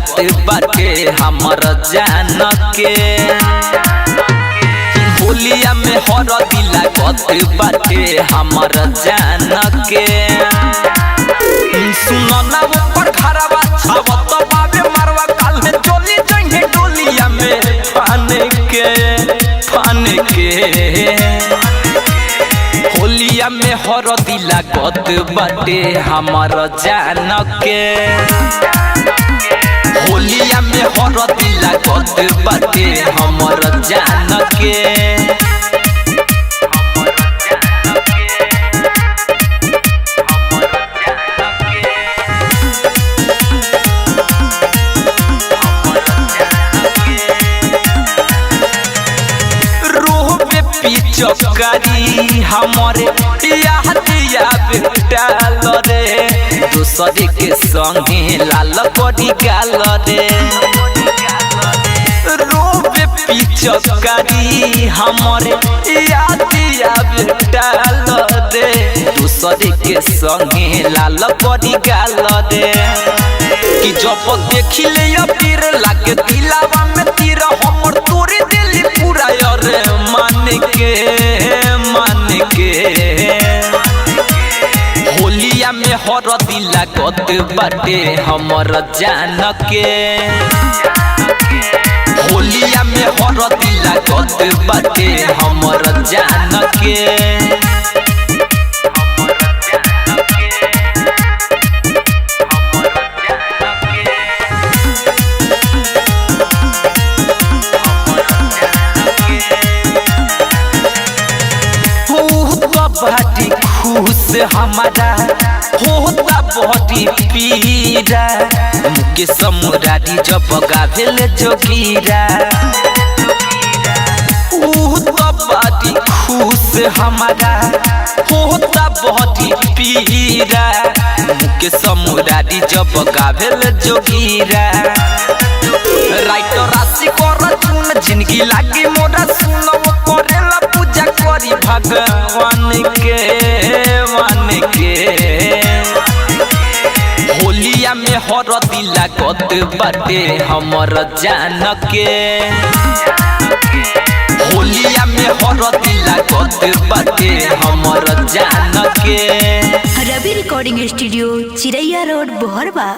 लागत बाटे हमर जान के। होलिया में हरदी लागत बाटे हमर जान के। सुनो ना ऊपर खराबा छावत बाबे मारवा काल में चली जाएंगे डोलिया में फान के। होलिया में हरदी लागत बाटे हमर जान के। होलिया में हरदी लागत बाटे हमर जान के। चौकारी हमारे यादिया बेटाल रे दूसरे के संगे लाल बड़ी गाल रे। रोबे पिचकारी हमारे यादिया बेटाल रे दूसरे के संगे लाल बड़ी गाल रे। कि जब देखी ले फिर लागे दिलावा में तीर हमर तोरे दिल पूरा रे मान के। होलिया में हरदी लागत बाटे हमर जान के। होलिया में हरदी लागत बाटे हमर जान के। बड़ी खुश हमारा होता बड़ी पीरा मुके समुरारी जब गावेल जोगीरा। बड़ी खुश हमारा होता बड़ी पीरा मुके समुरारी जब गावेल जोगीरा। राइटर राशि कर चुन जिंदगी लागी मोरा सुनो करेला पूजा करी भगवान के मान के। होलिया में हरदी लागत बाटे हमर जान के। होलिया में हरदी लागत बाटे हमर जान के। रवि रिकॉर्डिंग स्टूडियो चिरैया रोड बोहरबा।